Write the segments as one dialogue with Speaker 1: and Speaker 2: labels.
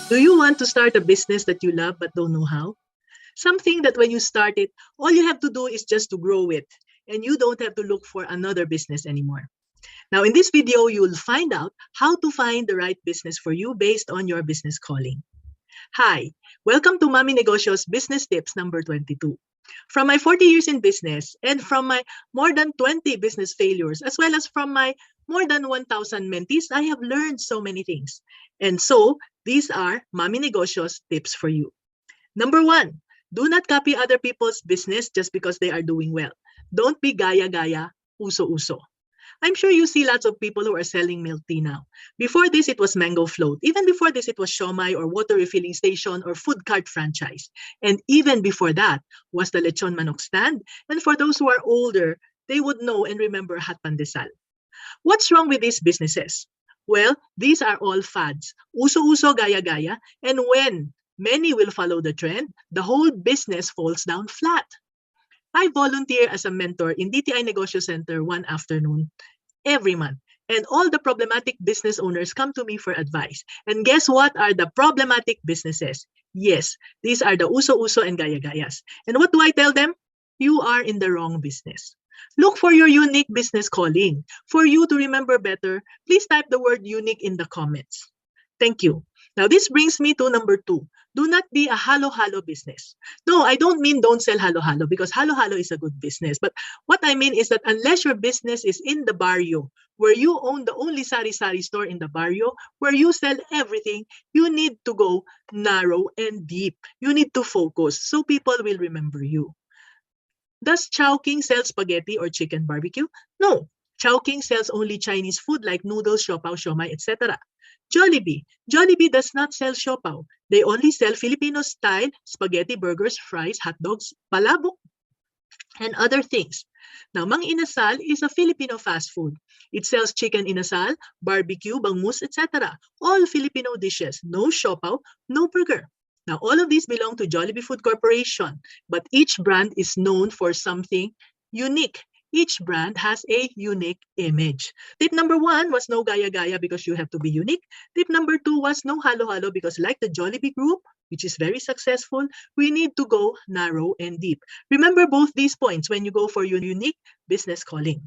Speaker 1: Do you want to start a business that you love but don't know how? Something that when you start it, all you have to do is just to grow it and you don't have to look for another business anymore. Now, in this video, you will find out how to find the right business for you based on your business calling. Hi, welcome to Mami Negosyo's Business Tips number 22. From my 40 years in business and from my more than 20 business failures, as well as from my more than 1,000 mentees, I have learned so many things. And so, these are Mami Negosyo's tips for you. Number one, do not copy other people's business just because they are doing well. Don't be gaya-gaya, uso-uso. I'm sure you see lots of people who are selling milk tea now. Before this, it was mango float. Even before this, it was siomai or water refilling station or food cart franchise. And even before that was the lechon manok stand. And for those who are older, they would know and remember Hat Pandesal. What's wrong with these businesses? Well, these are all fads. Uso-uso, gaya-gaya. And when many will follow the trend, the whole business falls down flat. I volunteer as a mentor in DTI Negosyo Center one afternoon every month. And all the problematic business owners come to me for advice. And guess what are the problematic businesses? Yes, these are the uso-uso and gaya-gayas. And what do I tell them? You are in the wrong business. Look for your unique business calling. For you to remember better, please type the word unique in the comments. Thank you. Now, this brings me to number 2. Do not be a halo-halo business. No, I don't mean don't sell halo-halo because halo-halo is a good business. But what I mean is that unless your business is in the barrio, where you own the only sari-sari store in the barrio, where you sell everything, you need to go narrow and deep. You need to focus so people will remember you. Does Chowking sell spaghetti or chicken barbecue? No. Chowking sells only Chinese food like noodles, siopaw, siomai, etc. Jollibee does not sell siopaw. They only sell Filipino-style spaghetti, burgers, fries, hot dogs, palabok, and other things. Now, Mang Inasal is a Filipino fast food. It sells chicken inasal, barbecue, bangus, etc. All Filipino dishes. No siopaw, no burger. Now, all of these belong to Jollibee Food Corporation, but each brand is known for something unique. Each brand has a unique image. Tip number 1 was no gaya-gaya because you have to be unique. Tip number 2 was no halo-halo because like the Jollibee Group, which is very successful, we need to go narrow and deep. Remember both these points when you go for your unique business calling.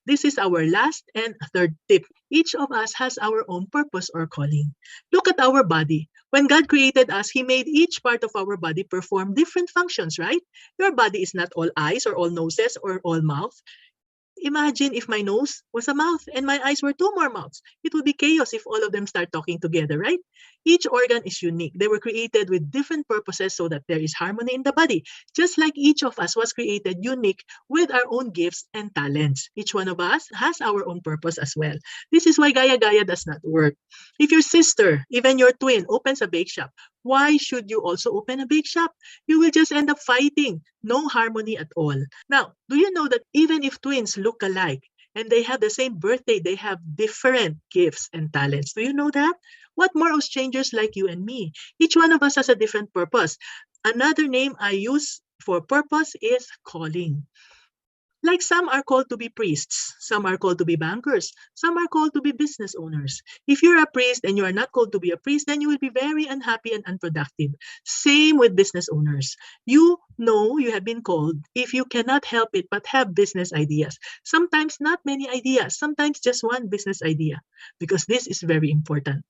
Speaker 1: This is our last and third tip. Each of us has our own purpose or calling. Look at our body. When God created us, He made each part of our body perform different functions, right? Your body is not all eyes or all noses or all mouth. Imagine if my nose was a mouth and my eyes were 2 more mouths. It would be chaos if all of them start talking together, right? Each organ is unique. They were created with different purposes so that there is harmony in the body. Just like each of us was created unique with our own gifts and talents. Each one of us has our own purpose as well. This is why gaya-gaya does not work. If your sister, even your twin, opens a bake shop, why should you also open a bake shop? You will just end up fighting. No harmony at all. Now, do you know that even if twins look alike and they have the same birthday, they have different gifts and talents? Do you know that? What more of strangers like you and me? Each one of us has a different purpose. Another name I use for purpose is calling. Like some are called to be priests, some are called to be bankers, some are called to be business owners. If you're a priest and you are not called to be a priest, then you will be very unhappy and unproductive. Same with business owners. You know you have been called if you cannot help it but have business ideas. Sometimes not many ideas, sometimes just one business idea, because this is very important.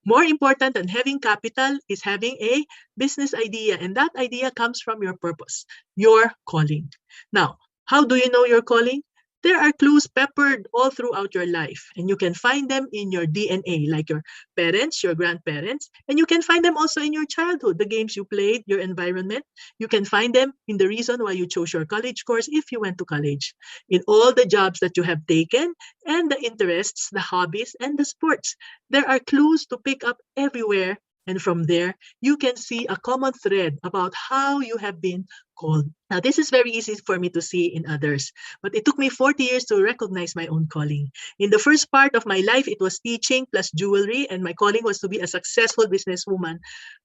Speaker 1: More important than having capital is having a business idea, and that idea comes from your purpose, your calling. Now, how do you know your calling? There are clues peppered all throughout your life, and you can find them in your DNA, like your parents, your grandparents, and you can find them also in your childhood, the games you played, your environment. You can find them in the reason why you chose your college course if you went to college, in all the jobs that you have taken, and the interests, the hobbies, and the sports. There are clues to pick up everywhere, and from there, you can see a common thread about how you have been called. Now, this is very easy for me to see in others, but it took me 40 years to recognize my own calling. In the first part of my life, it was teaching plus jewelry, and my calling was to be a successful businesswoman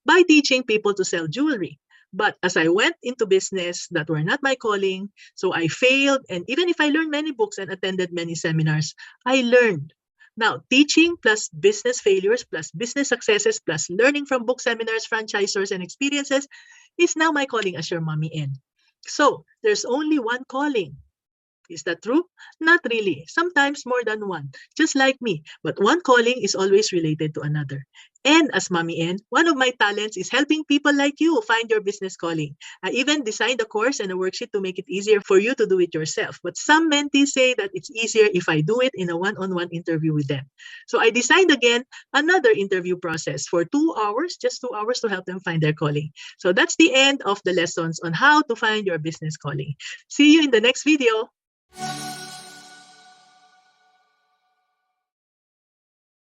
Speaker 1: by teaching people to sell jewelry. But as I went into business that were not my calling, so I failed, and even if I learned many books and attended many seminars, I learned Now, teaching plus business failures plus business successes plus learning from book seminars, franchisors, and experiences is now my calling as your mommy N. So, there's only one calling. Is that true? Not really. Sometimes more than one, just like me. But one calling is always related to another. And as Mommy N, one of my talents is helping people like you find your business calling. I even designed a course and a worksheet to make it easier for you to do it yourself. But some mentees say that it's easier if I do it in a one-on-one interview with them. So I designed again another interview process for 2 hours, just 2 hours to help them find their calling. So that's the end of the lessons on how to find your business calling. See you in the next video.